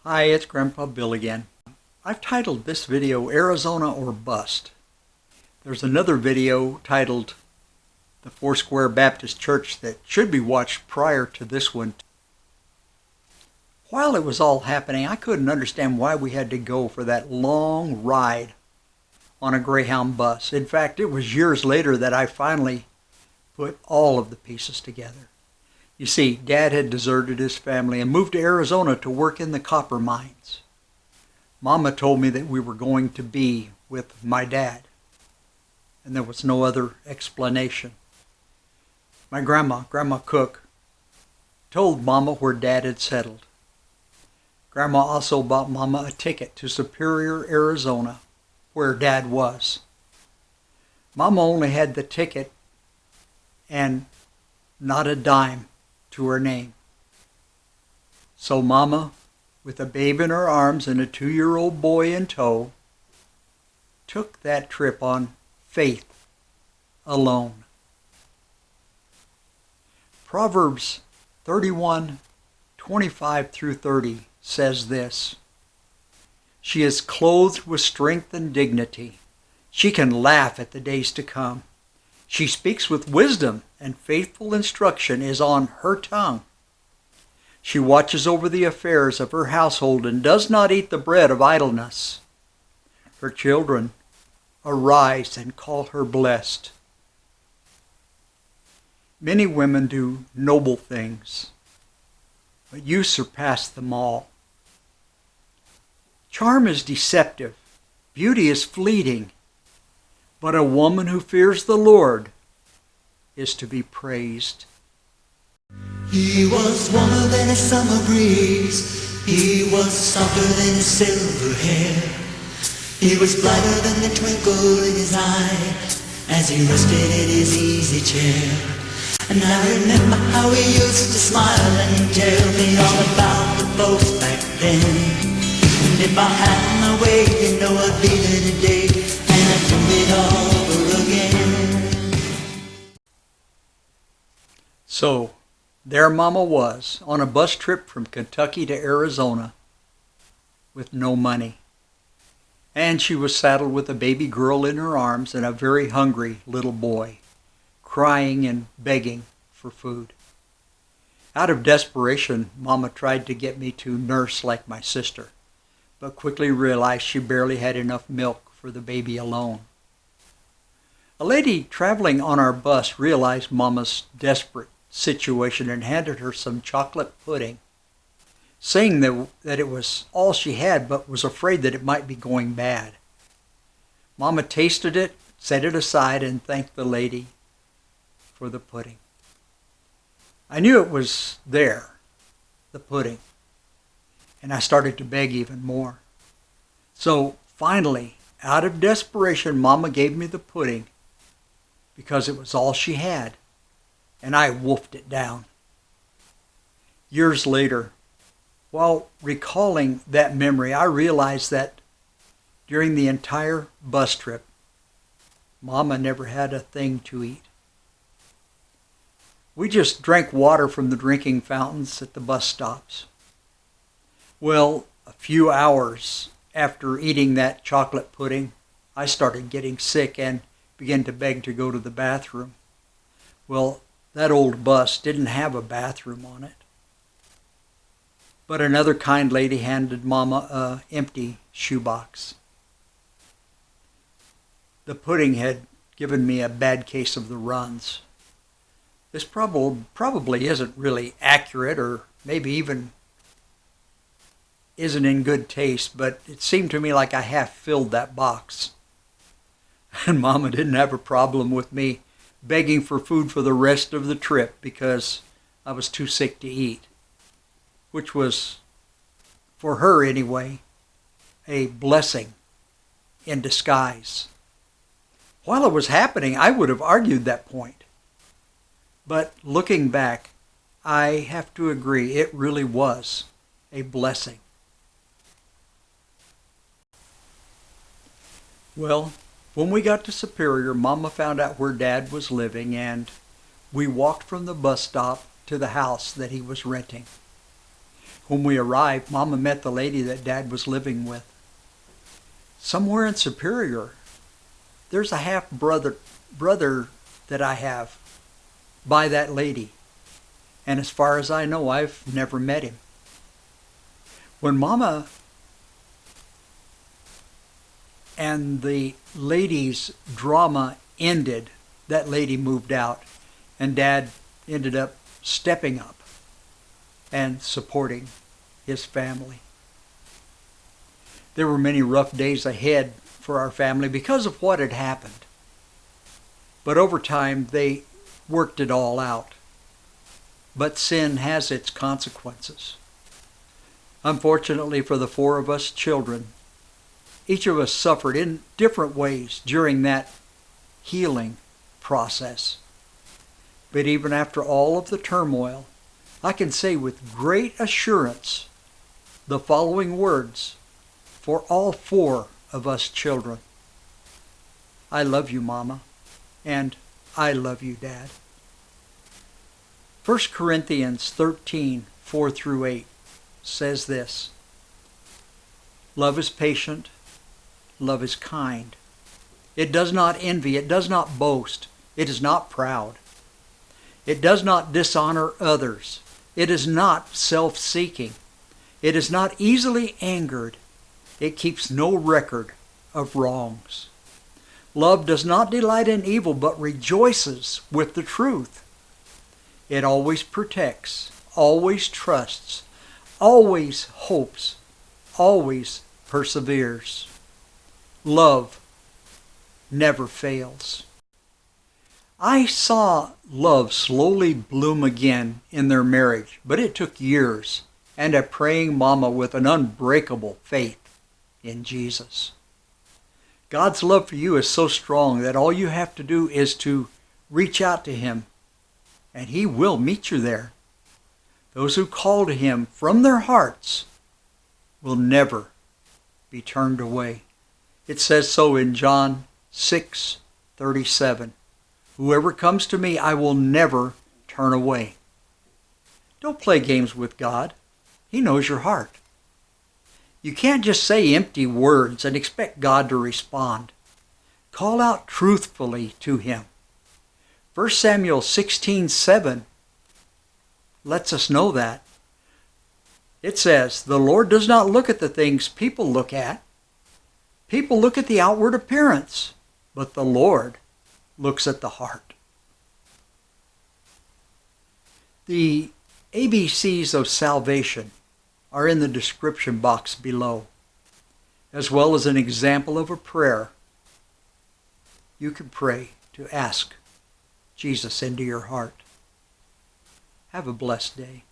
Hi, it's Grandpa Bill again. I've titled this video Arizona or Bust. There's another video titled The Foursquare Baptist Church that should be watched prior to this one. While it was all happening, I couldn't understand why we had to go for that long ride on a Greyhound bus. In fact, it was years later that I finally put all of the pieces together. You see, Dad had deserted his family and moved to Arizona to work in the copper mines. Mama told me that we were going to be with my dad, and there was no other explanation. My Grandma Cook, told Mama where Dad had settled. Grandma also bought Mama a ticket to Superior, Arizona, where Dad was. Mama only had the ticket and not a dime to her name. So Mama, with a babe in her arms and a 2-year-old boy in tow, took that trip on faith alone. Proverbs 31:25 through 30 says this: "She is clothed with strength and dignity. She can laugh at the days to come. She speaks with wisdom, and faithful instruction is on her tongue. She watches over the affairs of her household and does not eat the bread of idleness. Her children arise and call her blessed." Many women do noble things, but you surpass them all. Charm is deceptive, beauty is fleeting, but a woman who fears the Lord is to be praised. He was warmer than a summer breeze. He was softer than his silver hair. He was brighter than the twinkle in his eye as he rested in his easy chair. And I remember how he used to smile and tell me all about the folks back then. And if I had my way, you know I'd be there today, and I'd do it all over again. So, there Mama was, on a bus trip from Kentucky to Arizona, with no money. And she was saddled with a baby girl in her arms and a very hungry little boy, crying and begging for food. Out of desperation, Mama tried to get me to nurse like my sister, but quickly realized she barely had enough milk for the baby alone. A lady traveling on our bus realized Mama's desperate situation and handed her some chocolate pudding, saying that it was all she had, but was afraid that it might be going bad. Mama tasted it, set it aside, and thanked the lady for the pudding. I knew it was there, the pudding, and I started to beg even more. So finally, out of desperation, Mama gave me the pudding because it was all she had, and I wolfed it down. Years later, while recalling that memory, I realized that during the entire bus trip, Mama never had a thing to eat. We just drank water from the drinking fountains at the bus stops. Well, a few hours after eating that chocolate pudding, I started getting sick and began to beg to go to the bathroom. Well, that old bus didn't have a bathroom on it. But another kind lady handed Mama an empty shoebox. The pudding had given me a bad case of the runs. This probably isn't really accurate, or maybe even isn't in good taste, but it seemed to me like I half filled that box. And Mama didn't have a problem with me begging for food for the rest of the trip because I was too sick to eat, which was, for her anyway, a blessing in disguise. While it was happening, I would have argued that point. But looking back, I have to agree, it really was a blessing. Well, when we got to Superior, Mama found out where Dad was living, and we walked from the bus stop to the house that he was renting. When we arrived, Mama met the lady that Dad was living with. Somewhere in Superior, there's a half-brother that I have by that lady. And as far as I know, I've never met him. When Mama and the lady's drama ended, that lady moved out, and Dad ended up stepping up and supporting his family. There were many rough days ahead for our family because of what had happened. But over time, they worked it all out. But sin has its consequences. Unfortunately for the four of us children, each of us suffered in different ways during that healing process. But even after all of the turmoil, I can say with great assurance the following words for all four of us children. I love you, Mama, and I love you, Dad. 1 Corinthians 13, 4 through 8 says this: Love is patient, love is kind. It does not envy, it does not boast, it is not proud. It does not dishonor others. It is not self-seeking. It is not easily angered. It keeps no record of wrongs. Love does not delight in evil, but rejoices with the truth. It always protects, always trusts, always hopes, always perseveres. Love never fails. I saw love slowly bloom again in their marriage, but it took years and a praying mama with an unbreakable faith in Jesus. God's love for you is so strong that all you have to do is to reach out to Him, and He will meet you there. Those who call to Him from their hearts will never be turned away. It says so in John 6:37. Whoever comes to me, I will never turn away. Don't play games with God. He knows your heart. You can't just say empty words and expect God to respond. Call out truthfully to Him. 1 Samuel 16:7 lets us know that. It says, the Lord does not look at the things people look at. People look at the outward appearance, but the Lord looks at the heart. The ABCs of salvation are in the description box below, as well as an example of a prayer you can pray to ask Jesus into your heart. Have a blessed day.